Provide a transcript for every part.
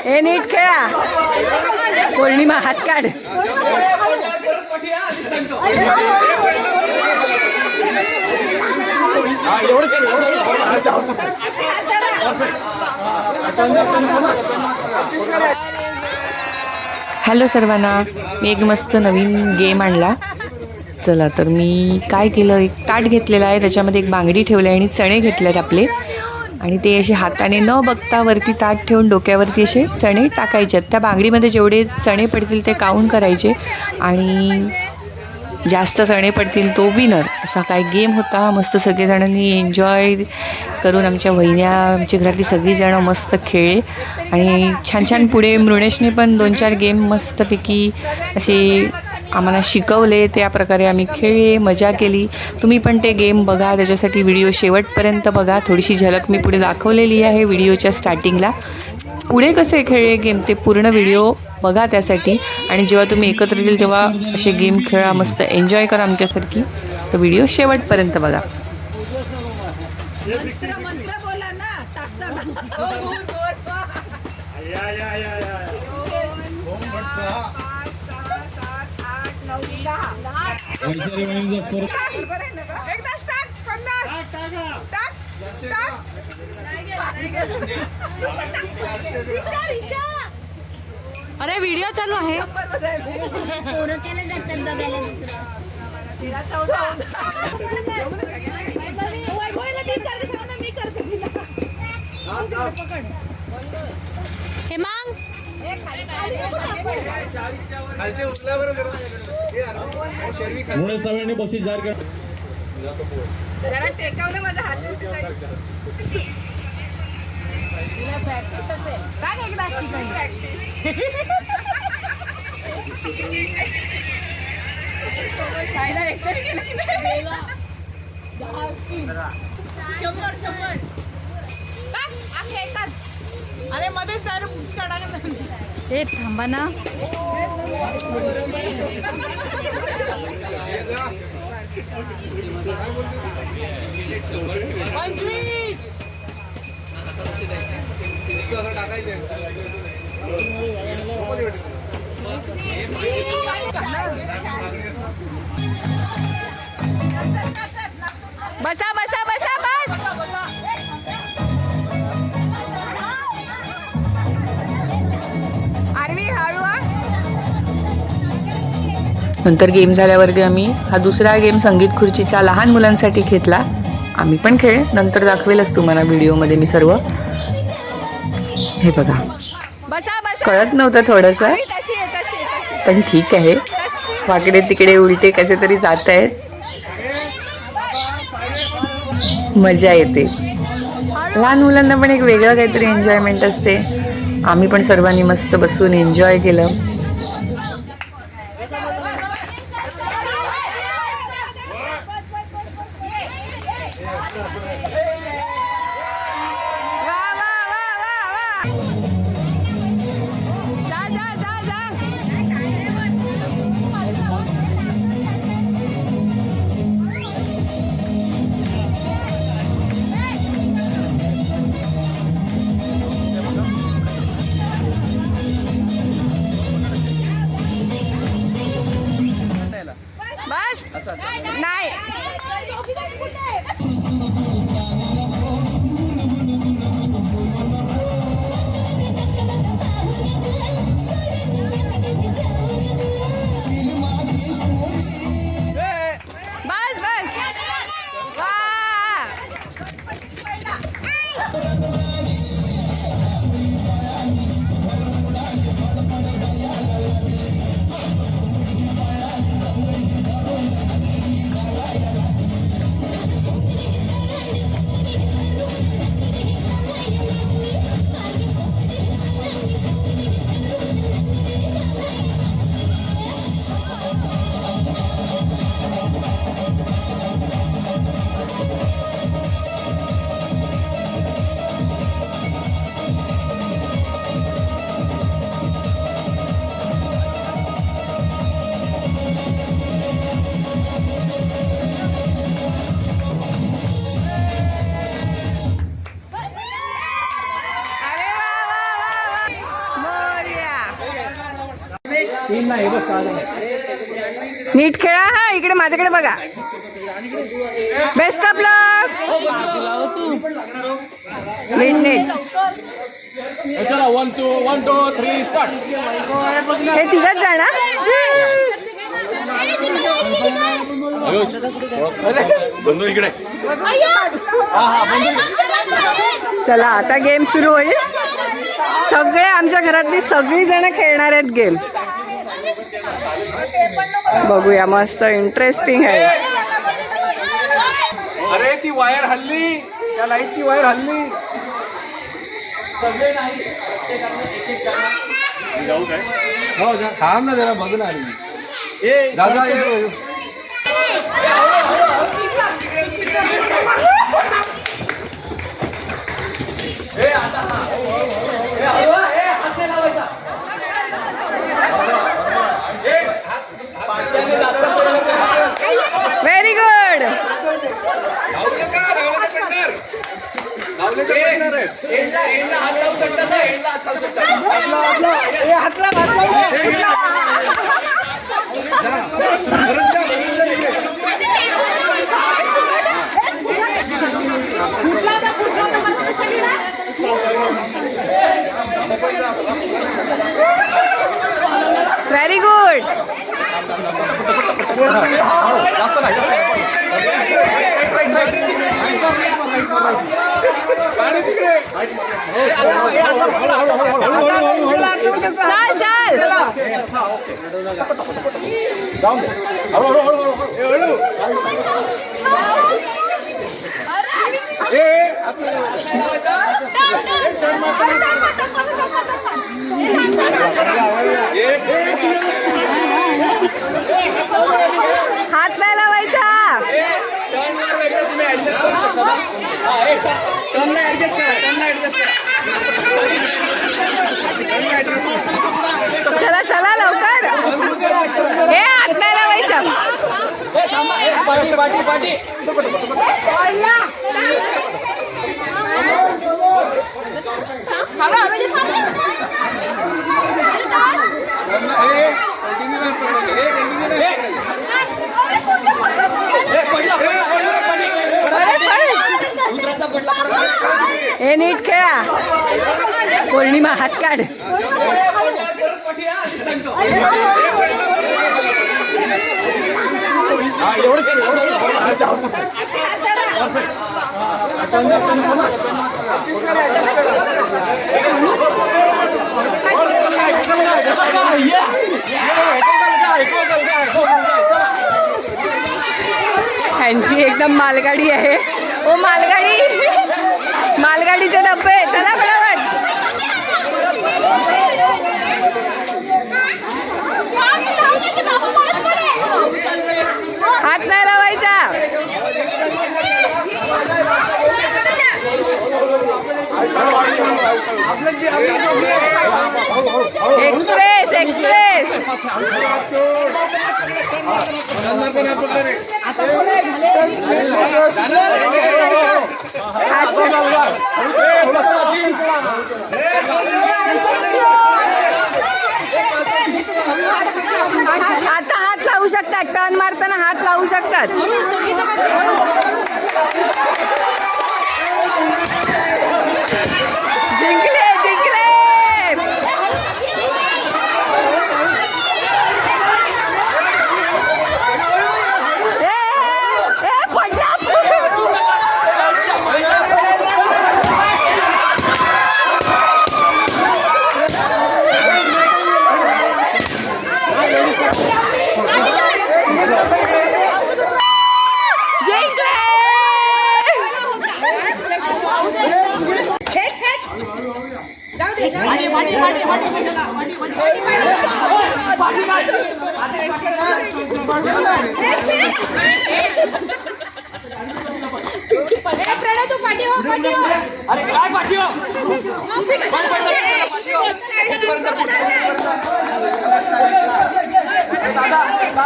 हे नीट खेळा. पौर्णिमा हात काढ. हॅलो सर्वांना, मी एक मस्त नवीन गेम आणला. चला तर मी काय केलं, एक ताट घेतलेला आहे, त्याच्यामध्ये एक बांगडी ठेवली आहे आणि चणे घेतलेत आपले, आणि ते असे हाताने न बघता वरती ताट ठेवून डोक्यावरती असे चणे टाकायचे. त्या बांगडीमध्ये जेवढे चणे पडतील ते काउंट करायचे आणि जास्त चणे पडतील तो विनर. असा काय गेम होता. मस्त सगळेजणांनी एन्जॉय करून, आमच्या वहिन्या, आमच्या घरातली सगळीजणं मस्त खेळले आणि छान छान पुढे मृणेशने पण 2-4 गेम मस्तपैकी असे आम्हाला शिकवले. त्या प्रकारे आम्ही खेळले, मजा केली. तुम्ही पण ते गेम बघा, त्याच्यासाठी व्हिडिओ शेवटपर्यंत बघा. थोडीशी झलक मी पुढे दाखवलेली आहे व्हिडिओच्या स्टार्टिंगला. पुढे कसे खेळले गेम ते पूर्ण व्हिडिओ बघा त्यासाठी. आणि जेव्हा तुम्ही एकत्र येईल तेव्हा असे गेम खेळा, मस्त एन्जॉय करा आमच्यासारखी. तर व्हिडिओ शेवटपर्यंत बघा. अरे व्हिडिओ चालू आहे. हे मग सगळ्यांनी बक्षीस जाहीर कर. जरा टेकवलं माझा हात. अरे मध्येच हे थांबा ना. बसा बसा बसा बस. आरवी हळू. नंतर गेम झाल्यावरती आम्ही हा दुसरा गेम संगीत खुर्चीचा लहान मुलांसाठी घेतला. आम्ही पण खेळ नंतर दाखवेलच तुम्हाला व्हिडिओमध्ये मी सर्व. हे बघा, कळत नव्हतं थोडंसं, पण ठीक आहे. वाकडे तिकडे उलटे कसे तरी जात आहेत, मजा येते. लहान मुलांना पण एक वेगळं काहीतरी एन्जॉयमेंट असते. आम्ही पण सर्वांनी मस्त बसून एन्जॉय केलं. नीट खेळा हा. इकडे माझ्याकडे बघा. बेस्ट ऑफ लक. नीट नीट. चला 1 2 3 स्टार्ट. हे तिघच जाणार. बंधू इकडे. चला आता गेम सुरू होईल. सगळे आमच्या घरातली सगळी जण खेळणार आहेत गेम. बघूया मस्त इंटरेस्टिंग आहे. अरे ती वायर हल्ली, त्या लाईटची वायर हल्ली. हो थांब ना जरा बघ ना. दादा व्हेरी गुड. Very good. चाल चाल. हात नाही लावायचा. चला चला लवकर. हे हात नाही लावायचा. हे नीट खेळा. पौर्णिमा हात काढ. ह्यांची एकदम मालगाडी आहे. ओ मालगाडी, मालगाडीचे डब्बे. चला फटाफट. हात नाही लावायचा. Express express. आता हात लावू शकतात. टर्न मारताना हात लावू शकतात. जिंकले जिंकले.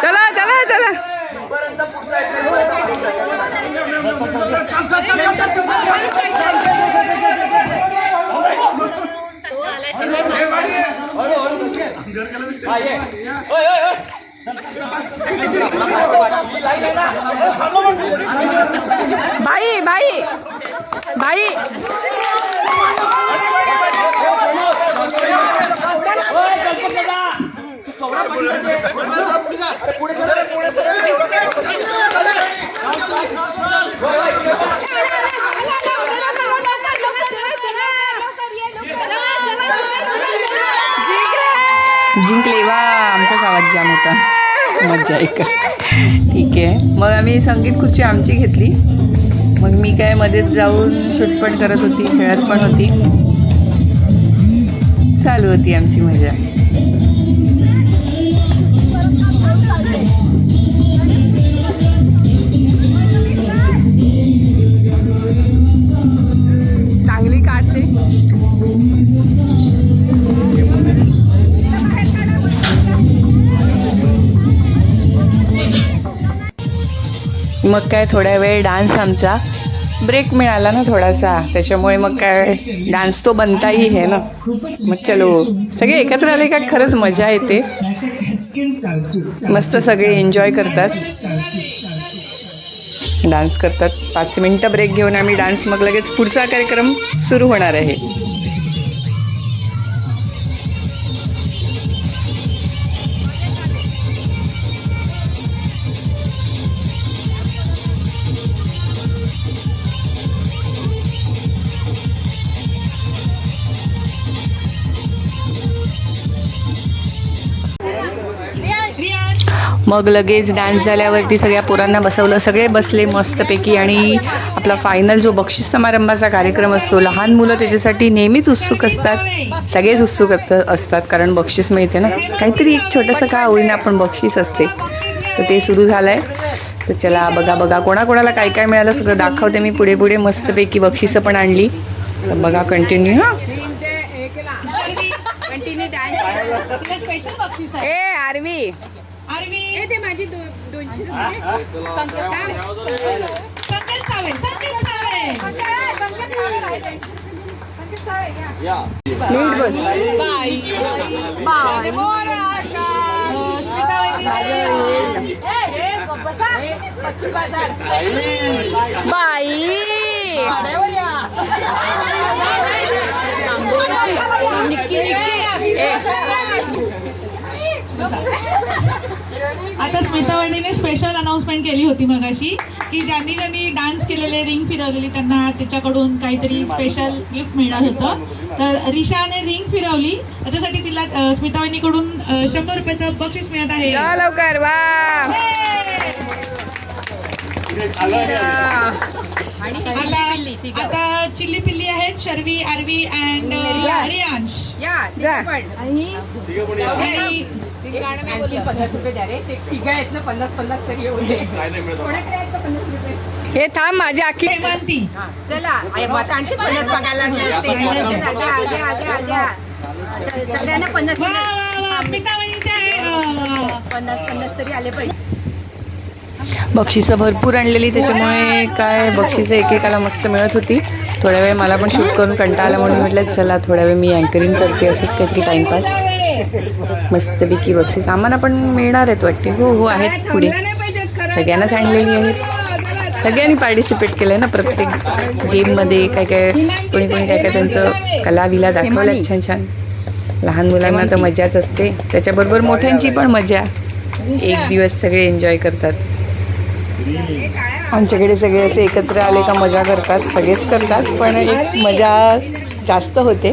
चला चला चला. बाई बाई बाई जिंकले वा. आमचाच आवाज जाम होता. मज्जा एकच. ठीक आहे. मग आम्ही संगीत खुर्ची आमची घेतली. मग मी काय मध्येच जाऊन शूट पण करत होती, खेळत पण होती. चालू होती आमची मजा. चांगली काढते. मग काय थोड्या वेळ डान्स आमचा ब्रेक मिळाला ना थोडासा, त्याच्यामुळे मग काय डान्स तो बनताही है ना. मग चलो सगळे एकत्र आले का खरंच मजा येते. मस्त सगळे एन्जॉय करतात, डान्स करतात. 5 मिनिटं ब्रेक घेऊन आम्ही डान्स, मग लगेच पुढचा कार्यक्रम सुरू होणार आहे. मग लगेच डान्स झाल्यावरती सगळ्या पोरांना बसवलं. सगळे बसले मस्तपैकी. आणि आपला फायनल जो बक्षीस समारंभाचा कार्यक्रम असतो, लहान मुलं त्याच्यासाठी नेहमीच उत्सुक असतात. सगळेच उत्सुक असतात कारण बक्षीस मिळते ना. काहीतरी एक छोटंसं का होईना पण बक्षीस असते. तर ते सुरू झालं आहे. तर चला बघा कोणाकोणाला काय काय मिळालं सगळं दाखवते मी पुढे पुढे. मस्तपैकी बक्षिसं पण आणली. तर बघा कंटिन्यू. हां ए आरवी ते माझी 200 आता स्मिता वहिनीने स्पेशल अनाउन्समेंट केली होती मगाशी की ज्यांनी ज्यांनी डान्स केलेले, रिंग फिरवलेली, त्यांना त्याच्याकडून काहीतरी स्पेशल गिफ्ट मिळणार होतं. तर रिशाने रिंग फिरवली, त्याच्यासाठी तिला स्मिता वहिनीकडून 100 रुपयाचं बक्षीस मिळत आहे. लवकर वा. आता चिल्ली पिल्ली आहेत, शर्वी, आरवी अँड रियांश. आणि 50 रुपये द्या रे. ते तिघ आहेत ना, 50 तरी होते. कोणाकडे आहेत 50 रुपये? हे थांब माझी आखी हेमंती. चला आणखी 50 बघायला सगळ्यांना 50 वा वा वा, स्मिता वहिनीचे आहे. 50 तरी आले पाहिजे. बक्षिसं भरपूर आणलेली, त्याच्यामुळे काय बक्षिसं एकेकाला मस्त मिळत होती. थोड्या वेळ मला पण शूट करून कंटाळा आला म्हणून म्हटलं चला थोड्या वेळ मी अँकरिंग करते, असंच काहीतरी टाईमपास. मस्तपैकी बक्षीस आम्हाला पण मिळणार आहेत वाटते. हो आहेत पुढे, सगळ्यांनाच आणलेली आहेत. सगळ्यांनी पार्टिसिपेट केलं आहे ना प्रत्येक गेममध्ये. काय कोणी काय त्यांचं कलाविला दाखवलं छान. लहान मुलांना तर मजाच असते, त्याच्याबरोबर मोठ्यांची पण मजा. एक दिवस सगळे एन्जॉय करतात. आमच्याकडे सगळे असे एकत्र आले का मजा करतात, सगळेच करतात, पण एक मजा जास्त होते.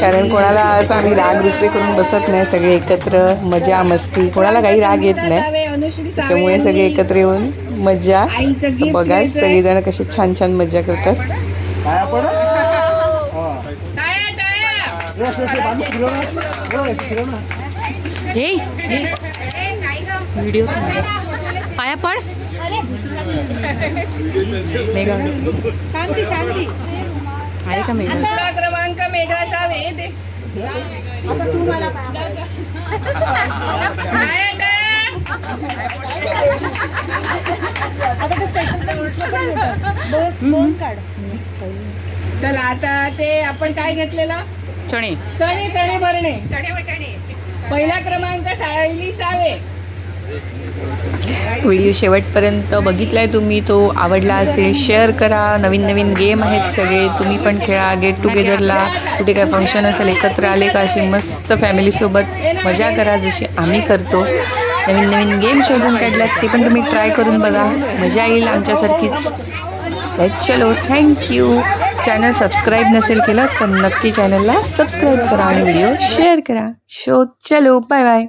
कारण कोणाला असं आम्ही राग रुसवे करून बसत नाही. सगळे एकत्र मजा मस्ती, कोणाला काही राग येत नाही. त्याच्यामुळे सगळे एकत्र येऊन मजा. बघा सगळेजण कसे छान मजा करतात. व्हिडिओ पाया पड. शांती आहे का मेघा? क्रमांक मेघा सावे दे. आता तू मला चला आता ते आपण काय घेतलेलं, चणे भरणे. पहिला क्रमांक सायली सावे. व्हिडिओ शेवटपर्यंत बघितला आहे तुम्ही, तो आवडला असेल शेअर करा. नवीन नवीन गेम आहेत सगळे, तुम्ही पण खेळा. गेट टुगेदरला कुठे काय फंक्शन असेल एकत्र आले का अशी मस्त फॅमिलीसोबत मजा करा जशी आम्ही करतो. नवीन नवीन गेम शोधून काढल्यात ते पण तुम्ही ट्राय करून बघा, मजा येईल आमच्यासारखीच. चलो थँक्यू. चॅनल सबस्क्राईब नसेल केलं तर नक्की चॅनलला सबस्क्राईब करा आणि व्हिडिओ शेअर करा. चलो बाय बाय.